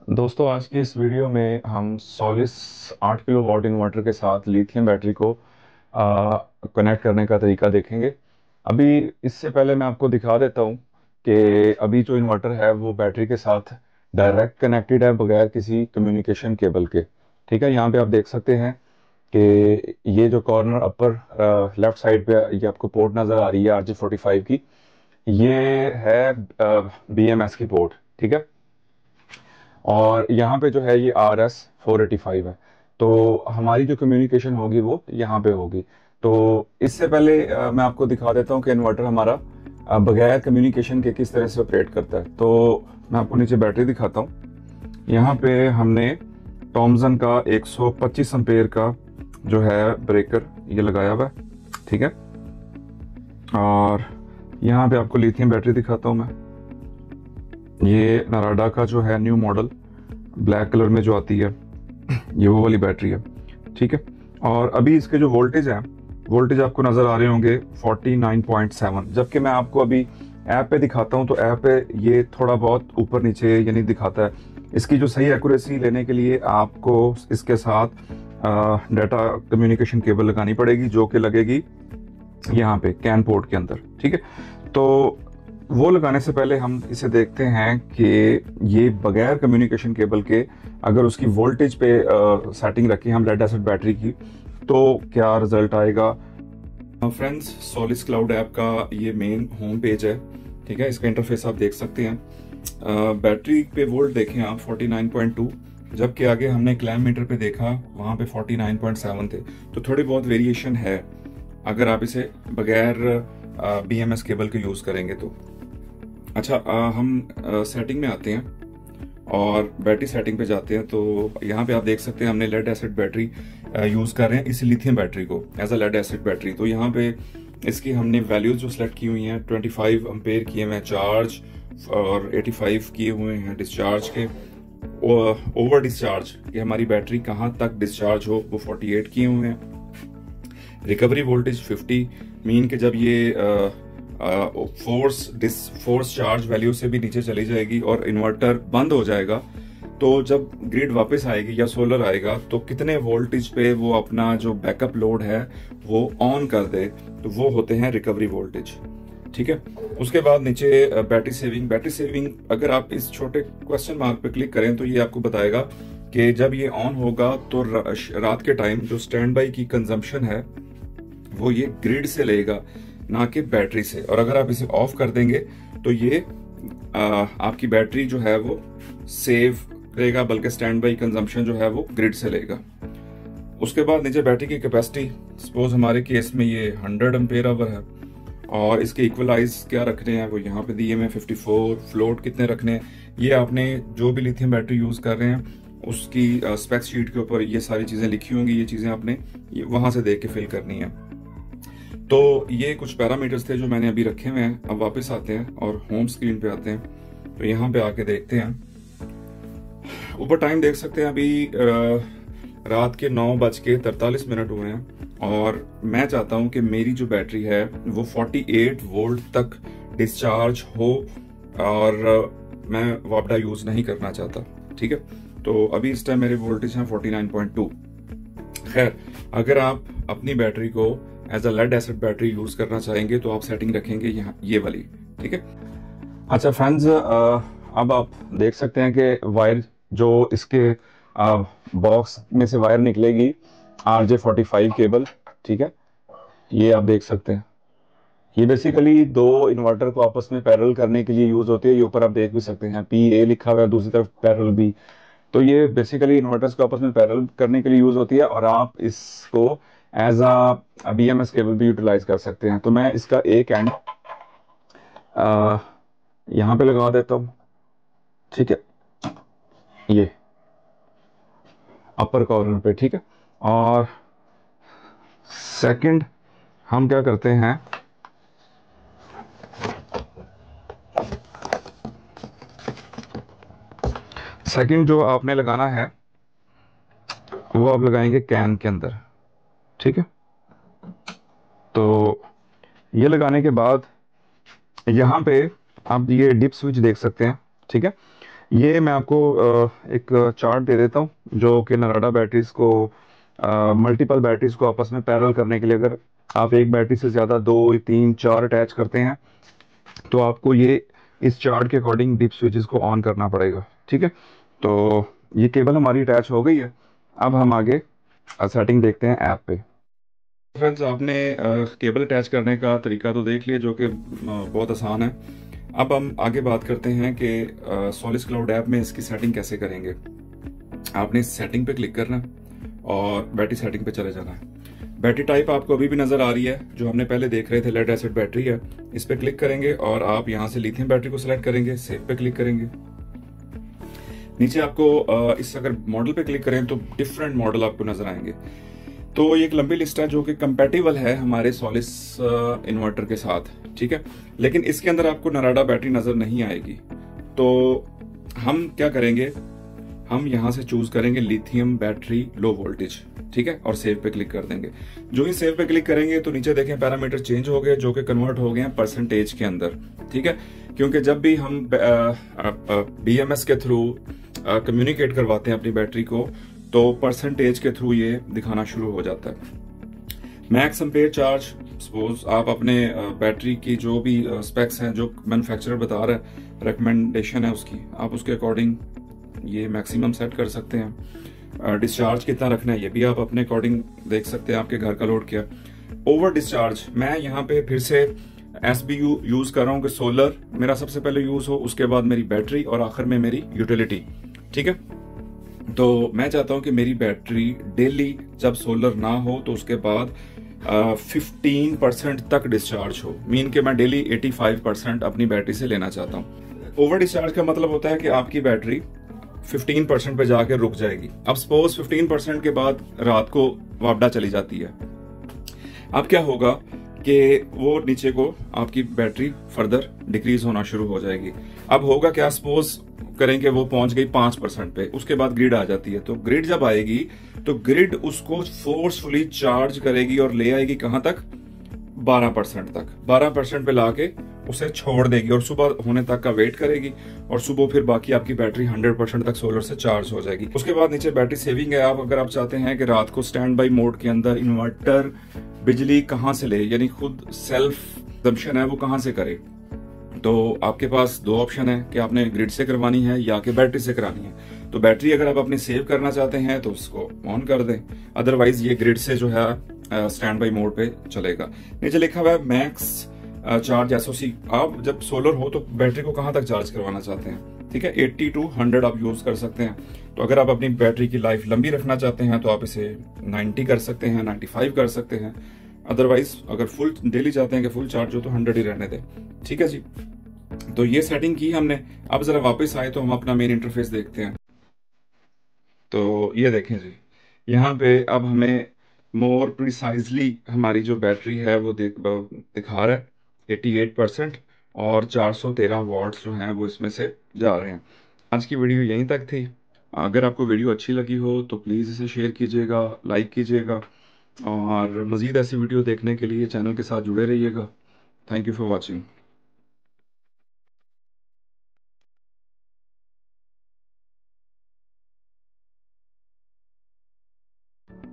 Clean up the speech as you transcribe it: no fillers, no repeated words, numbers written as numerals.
दोस्तों, आज की इस वीडियो में हम सोलिस 8 किलो वॉट इन्वर्टर के साथ लिथियम बैटरी को कनेक्ट करने का तरीका देखेंगे। अभी इससे पहले मैं आपको दिखा देता हूँ कि अभी जो इन्वर्टर है वो बैटरी के साथ डायरेक्ट कनेक्टेड है बगैर किसी कम्युनिकेशन केबल के। ठीक है, यहाँ पे आप देख सकते हैं कि ये जो कॉर्नर अपर लेफ्ट साइड पे ये आपको पोर्ट नज़र आ रही है RJ45 की, ये है BMS की पोर्ट। ठीक है, और यहाँ पे जो है ये RS485 है। तो हमारी जो कम्युनिकेशन होगी वो यहाँ पे होगी। तो इससे पहले मैं आपको दिखा देता हूँ कि इन्वर्टर हमारा बगैर कम्युनिकेशन के किस तरह से ऑपरेट करता है। तो मैं आपको नीचे बैटरी दिखाता हूँ। यहाँ पे हमने टॉमसन का 125 एम्पेयर का जो है ब्रेकर ये लगाया हुआ है। ठीक है, और यहाँ पे आपको लिथियम बैटरी दिखाता हूँ मैं। ये नराडा का जो है न्यू मॉडल ब्लैक कलर में जो आती है, ये वो वाली बैटरी है। ठीक है, और अभी इसके जो वोल्टेज है, वोल्टेज आपको नज़र आ रहे होंगे 49.7, जबकि मैं आपको अभी ऐप पे दिखाता हूँ तो ऐप पे ये थोड़ा बहुत ऊपर नीचे यानी दिखाता है। इसकी जो सही एक्यूरेसी लेने के लिए आपको इसके साथ डाटा कम्युनिकेशन केबल लगानी पड़ेगी, जो कि लगेगी यहाँ पे कैन पोर्ट के अंदर। ठीक है, तो वो लगाने से पहले हम इसे देखते हैं कि ये बगैर कम्युनिकेशन केबल के अगर उसकी वोल्टेज पे सेटिंग रखें हम लेड एसिड बैटरी की, तो क्या रिजल्ट आएगा। फ्रेंड्स, सोलिस क्लाउड ऐप का ये मेन होम पेज है। ठीक है, इसका इंटरफेस आप देख सकते हैं। बैटरी पे वोल्ट देखें आप 49.2, जबकि आगे हमने क्लैम मीटर पे देखा वहां पे 49.7 थे। तो थोड़ी बहुत वेरिएशन है अगर आप इसे बगैर BMS केबल के यूज करेंगे तो। अच्छा, हम सेटिंग में आते हैं और बैटरी सेटिंग पे जाते हैं। तो यहाँ पे आप देख सकते हैं हमने लेड एसिड बैटरी यूज कर रहे हैं इस लिथियम बैटरी को as a lead acid battery. तो यहाँ पे इसकी हमने वैल्यूज जो सिलेक्ट की हुई हैं, 25 एम्पेयर किए हुए हैं चार्ज और 85 किए हुए हैं डिस्चार्ज के। ओवर डिस्चार्ज कि हमारी बैटरी कहाँ तक डिस्चार्ज हो वो 48 किए हुए हैं। रिकवरी वोल्टेज 50, मीन के जब ये फोर्स चार्ज वैल्यू से भी नीचे चली जाएगी और इन्वर्टर बंद हो जाएगा, तो जब ग्रिड वापस आएगी या सोलर आएगा तो कितने वोल्टेज पे वो अपना जो बैकअप लोड है वो ऑन कर दे, तो वो होते हैं रिकवरी वोल्टेज। ठीक है, उसके बाद नीचे बैटरी सेविंग। बैटरी सेविंग अगर आप इस छोटे क्वेश्चन मार्क पे क्लिक करें तो ये आपको बताएगा कि जब ये ऑन होगा तो रात के टाइम जो स्टैंड बाई की कंजम्पशन है वो ये ग्रिड से लेगा, ना कि बैटरी से। और अगर आप इसे ऑफ कर देंगे तो ये आपकी बैटरी जो है वो सेव करेगा, बल्कि स्टैंड बाई कंजम्पशन जो है वो ग्रिड से लेगा। उसके बाद नीचे बैटरी की कैपेसिटी, सपोज हमारे केस में ये 100 एम्पेयर आवर है और इसके इक्वलाइज क्या रखने हैं वो यहाँ पे दिए में 54, फ्लोट कितने रखने हैं ये आपने जो भी लिथियम बैटरी यूज कर रहे हैं उसकी स्पेक्स शीट के ऊपर ये सारी चीजें लिखी होंगी। ये चीजें आपने वहां से देख के फिल करनी है। तो ये कुछ पैरामीटर्स थे जो मैंने अभी रखे हुए हैं। अब वापस आते हैं और होम स्क्रीन पे आते हैं। तो यहाँ पे आके देखते हैं, ऊपर टाइम देख सकते हैं अभी रात के 9:43 हुए हैं और मैं चाहता हूं कि मेरी जो बैटरी है वो 48 वोल्ट तक डिस्चार्ज हो और मैं वापडा यूज नहीं करना चाहता। ठीक है, तो अभी इस टाइम मेरे वोल्टेज हैं 49.2। खैर, अगर आप अपनी बैटरी को as a lead acid battery use करना चाहेंगे तो आप सेटिंग रखेंगे यहाँ ये वाली। ठीक है, अच्छा फ्रेंड्स, अब आप देख सकते हैं कि वायर जो इसके बॉक्स में से वायर निकलेगी RJ45 केबल। ठीक है, ये आप देख सकते हैं। ये बेसिकली दो इन्वर्टर को आपस में पैरेलल करने के लिए यूज होती है। ये ऊपर आप देख भी सकते हैं PA लिखा हुआ है, दूसरी तरफ पैरेलल B। तो ये बेसिकली इन्वर्टर्स को आपस में पैरेलल करने के लिए यूज होती है और आप इसको एज अ BMS केबल भी यूटिलाइज कर सकते हैं। तो मैं इसका एक एंड यहाँ पे लगा देता हूँ। ठीक है, ये अपर कॉर्नर पे। ठीक है, और सेकंड हम क्या करते हैं, सेकंड जो आपने लगाना है वो आप लगाएंगे कैन के अंदर। ठीक है, तो ये लगाने के बाद यहाँ पे आप ये डिप स्विच देख सकते हैं। ठीक है, ये मैं आपको एक चार्ट दे देता हूँ जो कि नराडा बैटरीज को मल्टीपल बैटरीज को आपस में पैरेलल करने के लिए, अगर आप एक बैटरी से ज़्यादा 2 3 4 अटैच करते हैं तो आपको ये इस चार्ट के अकॉर्डिंग डिप स्विचेस को ऑन करना पड़ेगा। ठीक है, तो ये केबल हमारी अटैच हो गई है। अब हम आगे सेटिंग देखते हैं ऐप पे। फ्रेंड्स, आपने केबल अटैच करने का तरीका तो देख लिया, जो कि बहुत आसान है। अब हम आगे बात करते हैं कि सोलिस क्लाउड ऐप में इसकी सेटिंग कैसे करेंगे। आपने इस सेटिंग पे क्लिक करना है और बैटरी सेटिंग पे चले जाना है। बैटरी टाइप आपको अभी भी नजर आ रही है, जो हमने पहले देख रहे थे, लेड एसिड बैटरी है। इस पे क्लिक करेंगे और आप यहाँ से लिथियम बैटरी को सिलेक्ट करेंगे, सेव पे क्लिक करेंगे। नीचे आपको इस अगर मॉडल पे क्लिक करें तो डिफरेंट मॉडल आपको नजर आएंगे। तो ये एक लंबी लिस्ट है जो कि कंपैटिबल है हमारे सोलिस इन्वर्टर के साथ। ठीक है, लेकिन इसके अंदर आपको नराडा बैटरी नजर नहीं आएगी। तो हम क्या करेंगे, हम यहां से चूज करेंगे लिथियम बैटरी लो वोल्टेज। ठीक है, और सेव पे क्लिक कर देंगे। जो ही सेव पे क्लिक करेंगे तो नीचे देखें पैरामीटर चेंज हो गए, जो कि कन्वर्ट हो गए हैं परसेंटेज के अंदर। ठीक है, क्योंकि जब भी हम BMS के थ्रू कम्युनिकेट करवाते हैं अपनी बैटरी को, तो परसेंटेज के थ्रू ये दिखाना शुरू हो जाता है। मैक्स एम्पेयर चार्ज, सपोज आप अपने बैटरी की जो भी स्पेक्स हैं, जो मैन्युफैक्चरर बता रहा है, रिकमेंडेशन है उसकी, आप उसके अकॉर्डिंग ये मैक्सिमम सेट कर सकते हैं। डिस्चार्ज कितना रखना है ये भी आप अपने अकॉर्डिंग देख सकते हैं, आपके घर का लोड क्या। ओवर डिस्चार्ज, मैं यहाँ पे फिर से SBU यूज कर रहा हूँ कि सोलर मेरा सबसे पहले यूज हो, उसके बाद मेरी बैटरी और आखिर में मेरी यूटिलिटी। ठीक है, तो मैं चाहता हूं कि मेरी बैटरी डेली जब सोलर ना हो तो उसके बाद 15% तक डिस्चार्ज हो। मीन के मैं डेली 85% अपनी बैटरी से लेना चाहता हूं। ओवर डिस्चार्ज का मतलब होता है कि आपकी बैटरी 15% पे जाके रुक जाएगी। अब सपोज 15% के बाद रात को वापडा चली जाती है, अब क्या होगा कि वो नीचे को आपकी बैटरी फर्दर डिक्रीज होना शुरू हो जाएगी। अब होगा क्या, सपोज करें कि वो पहुंच गई 5% पे, उसके बाद ग्रिड आ जाती है। तो ग्रिड जब आएगी तो ग्रिड उसको फोर्सफुली चार्ज करेगी और ले आएगी कहां तक, 12% तक। 12% पे लाके उसे छोड़ देगी और सुबह होने तक का वेट करेगी, और सुबह फिर बाकी आपकी बैटरी 100% तक सोलर से चार्ज हो जाएगी। उसके बाद नीचे बैटरी सेविंग है। आप अगर आप चाहते हैं कि रात को स्टैंड बाई मोड के अंदर इन्वर्टर बिजली कहां से ले, यानी खुद सेल्फ कंजम्पशन है वो कहां से करे, तो आपके पास दो ऑप्शन है कि आपने ग्रिड से करवानी है या कि बैटरी से करानी है। तो बैटरी अगर आप अपनी सेव करना चाहते हैं तो उसको ऑन कर दें, अदरवाइज ये ग्रिड से जो है स्टैंड बाई मोड पे चलेगा। नीचे लिखा हुआ है मैक्स चार्ज SOC। आप जब सोलर हो तो बैटरी को कहां तक चार्ज करवाना चाहते हैं। ठीक है, 80 to 100 आप यूज कर सकते हैं। तो अगर आप अपनी बैटरी की लाइफ लंबी रखना चाहते हैं तो आप इसे 90 कर सकते हैं, 95 कर सकते हैं। अदरवाइज अगर फुल डेली चाहते हैं कि फुल चार्ज हो तो 100 ही रहने दें। ठीक है जी, तो ये सेटिंग की हमने। अब जरा वापस आए तो हम अपना मेन इंटरफेस देखते हैं। तो ये देखें जी, यहाँ पे अब हमें मोर प्रिसाइजली हमारी जो बैटरी है वो दिखा रहा है 88%, और 413 वॉट्स जो हैं वो इसमें से जा रहे हैं। आज की वीडियो यहीं तक थी। अगर आपको वीडियो अच्छी लगी हो तो प्लीज़ इसे शेयर कीजिएगा, लाइक कीजिएगा, और मज़ीद ऐसी वीडियो देखने के लिए चैनल के साथ जुड़े रहिएगा। Thank you for watching.